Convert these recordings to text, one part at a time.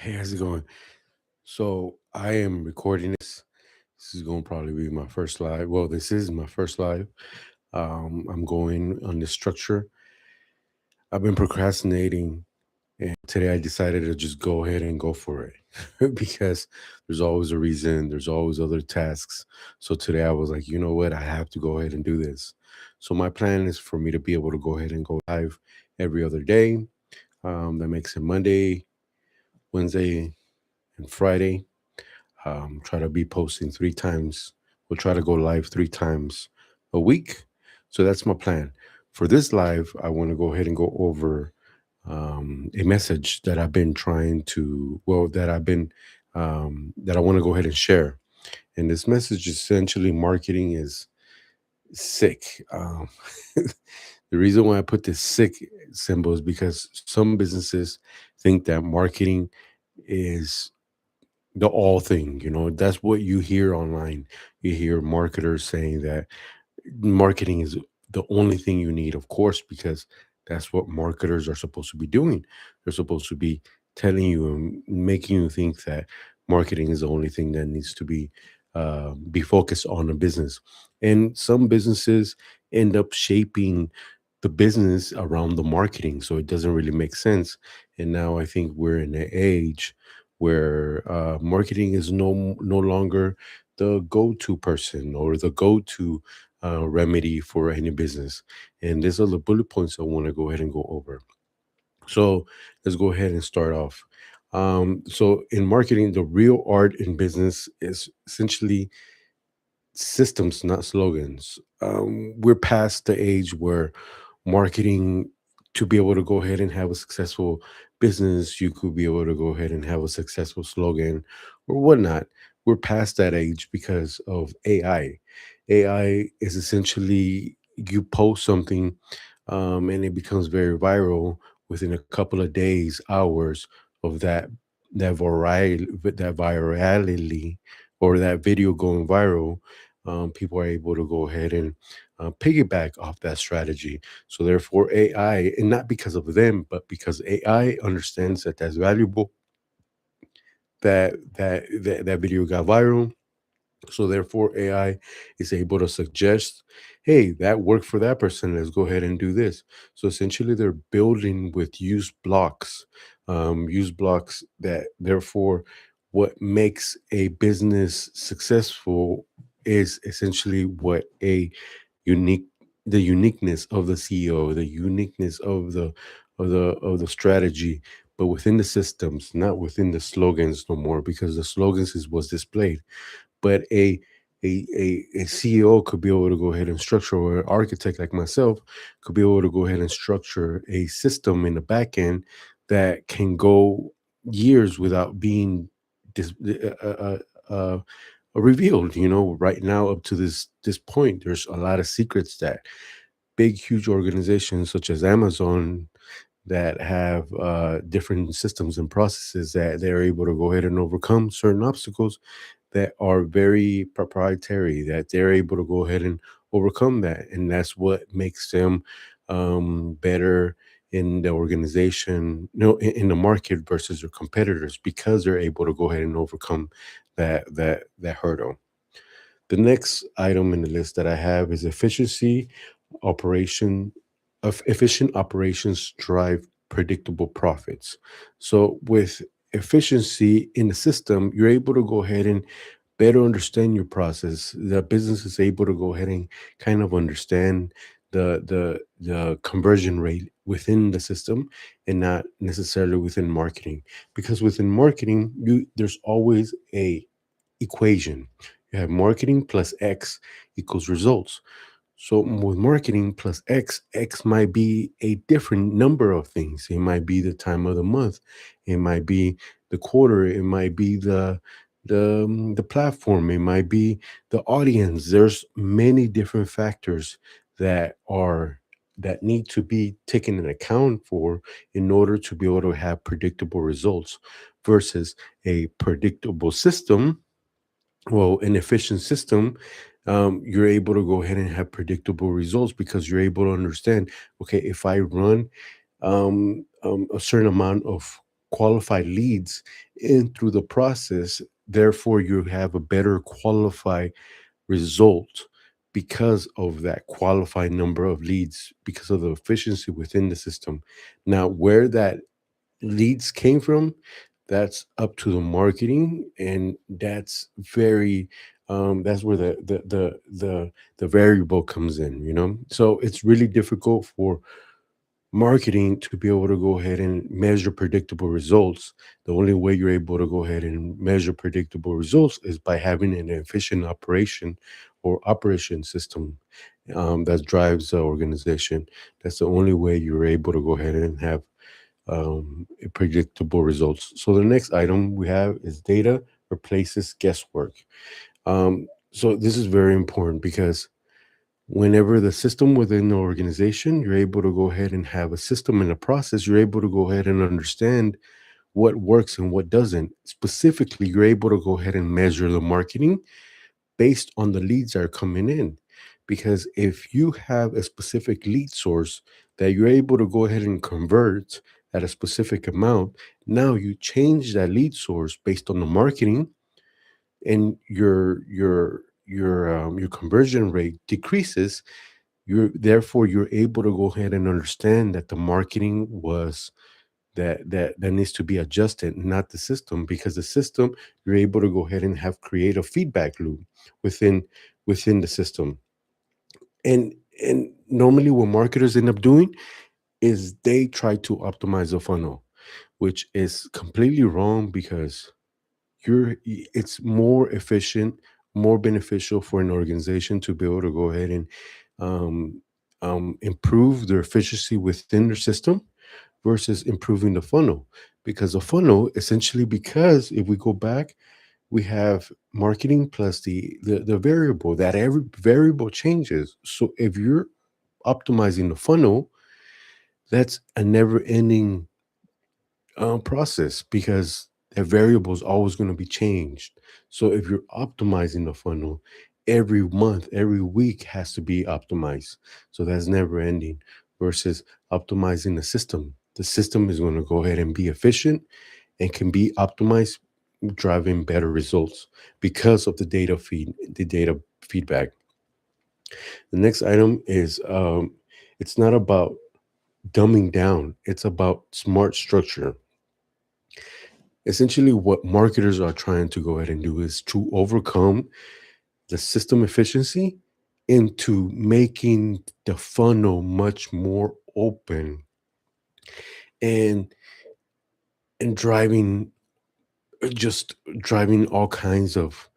Hey, how's it going? So I am recording this. This is going to probably be my first live. Well, this is my first live. I'm going on this structure. I've been procrastinating, and today I decided to just go ahead and go for it because there's always a reason. There's always other tasks. So today I was like, you know what? I have to go ahead and do this. So my plan is for me to be able to go ahead and go live every other day. That makes it Monday, Wednesday, and Friday. Try to be posting 3 times. We'll try to go live 3 times a week. So that's my plan. For this live, I want to go ahead and go over a message that I've been trying to, well, that I want to go ahead and share. And this message essentially marketing is sick. The reason why I put this sick symbol is because some businesses think that marketing is the all thing. That's what you hear online. You hear marketers saying that marketing is the only thing you need, of course, because that's what marketers are supposed to be doing. They're supposed to be telling you and making you think that marketing is the only thing that needs to be focused on a business. And some businesses end up shaping the business around the marketing, so it doesn't really make sense. And now I think we're in an age where marketing is no longer the go-to person or the go-to remedy for any business. And these are the bullet points I want to go ahead and go over. So let's go ahead and start off. So in marketing, the real art in business is essentially systems, not slogans. We're past the age where marketing, to be able to go ahead and have a successful business, you could be able to go ahead and have a successful slogan or whatnot. We're past that age because of AI. AI is essentially you post something, and it becomes very viral within a couple of days, hours of that virality or that video going viral. People are able to go ahead and piggyback off that strategy. So therefore, AI, and not because of them, but because AI understands that that's valuable, that video got viral. So therefore, AI is able to suggest, hey, that worked for that person. Let's go ahead and do this. So essentially, they're building with use blocks that therefore, what makes a business successful is essentially what unique the uniqueness of the CEO, the uniqueness of the strategy, but within the systems, not within the slogans no more, because the slogans is what's displayed. But a CEO could be able to go ahead and structure, or an architect like myself could be able to go ahead and structure a system in the back end that can go years without being dis- revealed. Right now, up to this point, there's a lot of secrets that big, huge organizations such as Amazon that have different systems and processes that they're able to go ahead and overcome certain obstacles that are very proprietary, that they're able to go ahead and overcome that. And that's what makes them better in the organization, in the market versus their competitors, because they're able to go ahead and overcome that hurdle. The next item in the list that I have is operation efficient operations drive predictable profits. So with efficiency in the system, you're able to go ahead and better understand your process. The business is able to go ahead and kind of understand the conversion rate within the system and not necessarily within marketing. Because within marketing, there's always a equation. You have marketing plus X equals results. So with marketing plus X, X might be a different number of things. It might be the time of the month, it might be the quarter, it might be the platform, it might be the audience. There's many different factors that are that need to be taken in account for in order to be able to have predictable results versus a predictable system, well, an efficient system. You're able to go ahead and have predictable results because you're able to understand, okay, if I run a certain amount of qualified leads in through the process. Therefore, you have a better qualified result because of that qualified number of leads, because of the efficiency within the system. Now, where that leads came from, that's up to the marketing, and that's very that's where the variable comes in, you know. So it's really difficult for marketing to be able to go ahead and measure predictable results. The only way you're able to go ahead and measure predictable results is by having an efficient operation or operation system that drives the organization. That's the only way you're able to go ahead and have predictable results. So the next item we have is data replaces guesswork. So this is very important because whenever the system within the organization, you're able to go ahead and have a system and a process, you're able to go ahead and understand what works and what doesn't. Specifically, you're able to go ahead and measure the marketing based on the leads that are coming in. Because if you have a specific lead source that you're able to go ahead and convert at a specific amount, now you change that lead source based on the marketing, and your conversion rate decreases. You're able to go ahead and understand that the marketing was that needs to be adjusted, not the system, because the system, you're able to go ahead and have create a feedback loop within within the system. And normally what marketers end up doing is they try to optimize the funnel, which is completely wrong, because it's more efficient, more beneficial for an organization to be able to go ahead and um, improve their efficiency within their system versus improving the funnel. Because the funnel, essentially, because if we go back, we have marketing plus the variable, that every variable changes. So if you're optimizing the funnel, that's a never ending process, because that variable is always going to be changed. So if you're optimizing the funnel, every month, every week has to be optimized. So that's never ending. Versus optimizing the system. The system is going to go ahead and be efficient and can be optimized, driving better results because of the data feedback. The next item is it's not about dumbing down, it's about smart structure. Essentially, what marketers are trying to go ahead and do is to overcome the system efficiency into making the funnel much more open, and driving, just driving all kinds of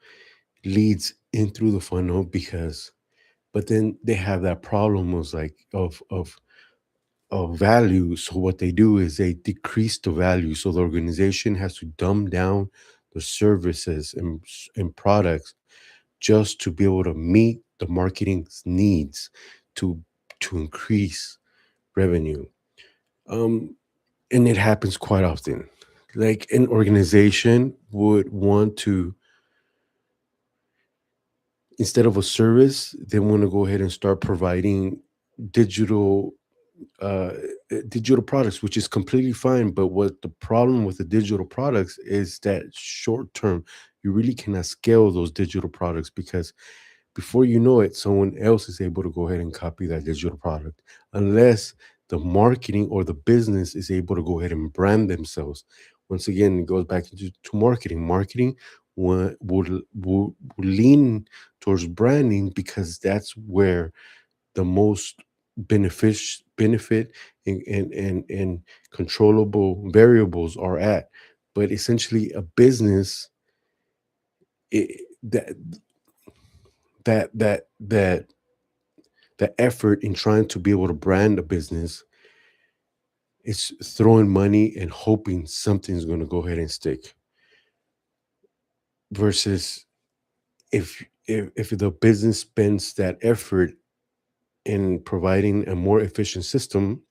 leads in through the funnel. Because but then they have that problem was like of value. So what they do is they decrease the value. So the organization has to dumb down the services and products just to be able to meet the marketing's needs to increase revenue. Um, and it happens quite often. Like an organization would want to, instead of a service, they want to go ahead and start providing digital uh, digital products, which is completely fine. But what the problem with the digital products is that short term, you really cannot scale those digital products, because before you know it, someone else is able to go ahead and copy that digital product, unless the marketing or the business is able to go ahead and brand themselves. Once again, it goes back to marketing. Marketing will lean towards branding, because that's where the most benefit and controllable variables are at. But essentially, a business, it, that the effort in trying to be able to brand a business is throwing money and hoping something's going to go ahead and stick. Versus if the business spends that effort in providing a more efficient system,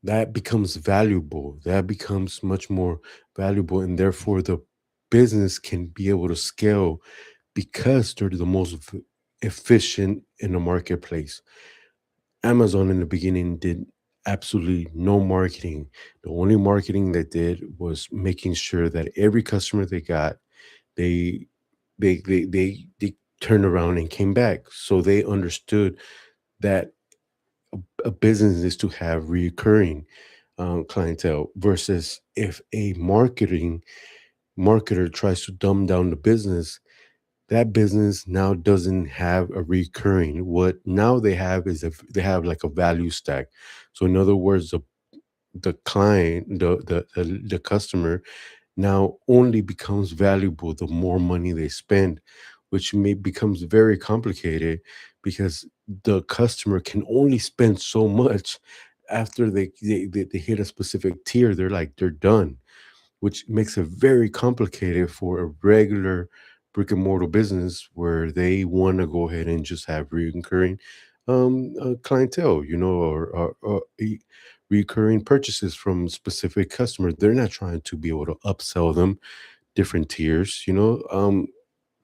that becomes valuable. That becomes much more valuable, and therefore the business can be able to scale, because they're the most efficient in the marketplace. Amazon in the beginning did. absolutely no marketing. The only marketing they did was making sure that every customer they got, they they turned around and came back. So they understood that a business is to have recurring clientele versus if a marketer tries to dumb down the business, that business now doesn't have a recurring. What now they have is they have like a value stack. So in other words, the client, the customer now only becomes valuable the more money they spend, which may becomes very complicated because the customer can only spend so much after they hit a specific tier. They're done, which makes it very complicated for a regular brick and mortar business where they want to go ahead and just have recurring clientele, recurring purchases from specific customers. They're not trying to be able to upsell them different tiers,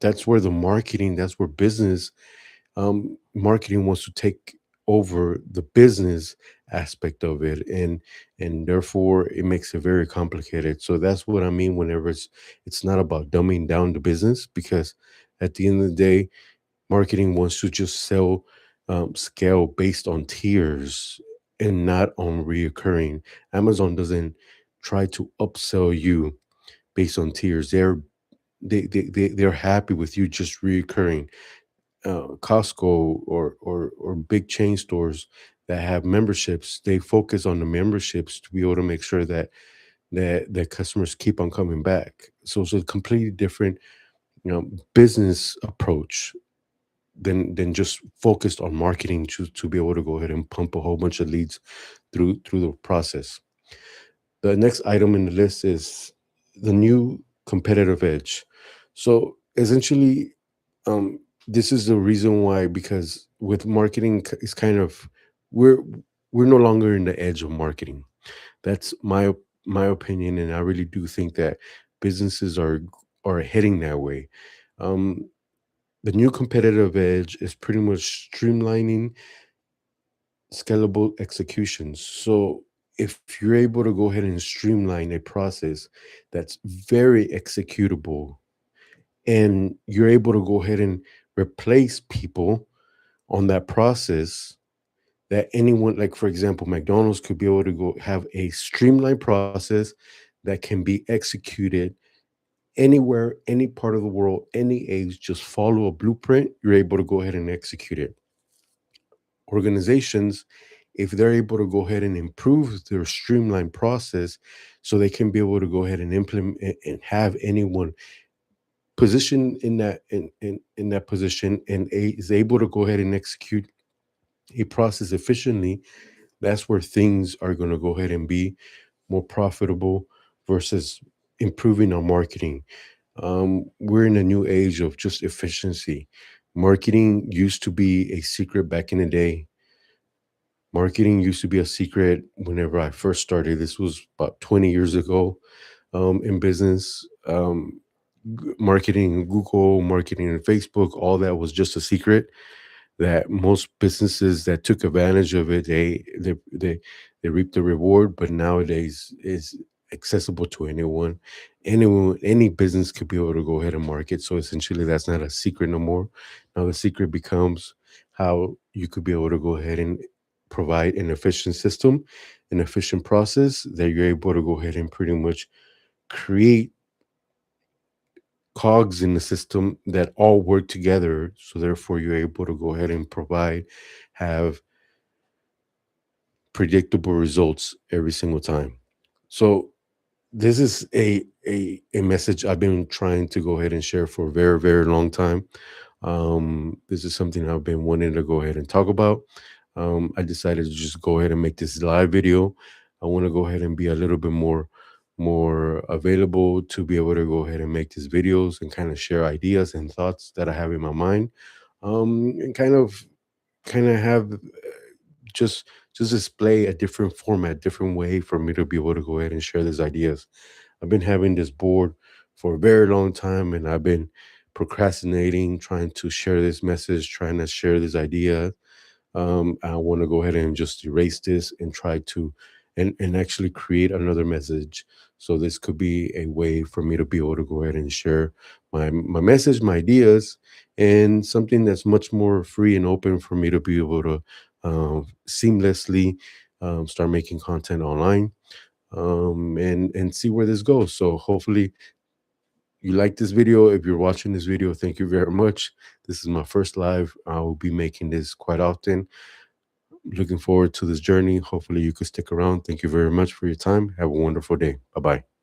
that's where the marketing, that's where business marketing wants to take over the business aspect of it, and therefore it makes it very complicated. So that's what I mean whenever it's not about dumbing down the business, because at the end of the day, marketing wants to just sell scale based on tiers and not on reoccurring. Amazon doesn't try to upsell you based on tiers. They're happy with you just reoccurring. Costco or big chain stores that have memberships, they focus on the memberships to be able to make sure that customers keep on coming back. So it's a completely different, business approach than just focused on marketing to be able to go ahead and pump a whole bunch of leads through the process. The next item in the list is the new competitive edge. So essentially, this is the reason why, because with marketing, it's kind of we're we're no longer in the edge of marketing. That's my opinion, and I really do think that businesses are heading that way. Um, the new competitive edge is pretty much streamlining scalable executions. So if you're able to go ahead and streamline a process that's very executable, and you're able to go ahead and replace people on that process, that anyone, like for example, McDonald's could be able to go have a streamlined process that can be executed anywhere, any part of the world, any age. Just follow a blueprint, you're able to go ahead and execute it. Organizations, if they're able to go ahead and improve their streamlined process, so they can be able to go ahead and implement and have anyone position in that position, and is able to go ahead and execute a process efficiently, that's where things are going to go ahead and be more profitable versus improving our marketing. We're in a new age of just efficiency. Marketing used to be a secret back in the day. Marketing used to be a secret whenever I first started. This was about 20 years ago in business. Marketing in Google, marketing in Facebook, all that was just a secret that most businesses that took advantage of it, they reap the reward. But nowadays is accessible to anyone. Anyone, any business could be able to go ahead and market. So essentially that's not a secret no more. Now the secret becomes how you could be able to go ahead and provide an efficient system, an efficient process that you're able to go ahead and pretty much create cogs in the system that all work together. So therefore you're able to go ahead and have predictable results every single time. So this is a message I've been trying to go ahead and share for a very, very long time. This is something I've been wanting to go ahead and talk about. I decided to just go ahead and make this live video. I want to go ahead and be a little bit more available to be able to go ahead and make these videos and kind of share ideas and thoughts that I have in my mind. And kind of have just display a different format, different way for me to be able to go ahead and share these ideas. I've been having this board for a very long time, and I've been procrastinating, trying to share this message, trying to share this idea. I want to go ahead and just erase this and try to and actually create another message. So this could be a way for me to be able to go ahead and share my message, my ideas, and something that's much more free and open for me to be able to seamlessly start making content online, and see where this goes. So hopefully you like this video. If you're watching this video, thank you very much. This is my first live. I will be making this quite often. Looking forward to this journey. Hopefully you could stick around. Thank you very much for your time. Have a wonderful day. Bye bye.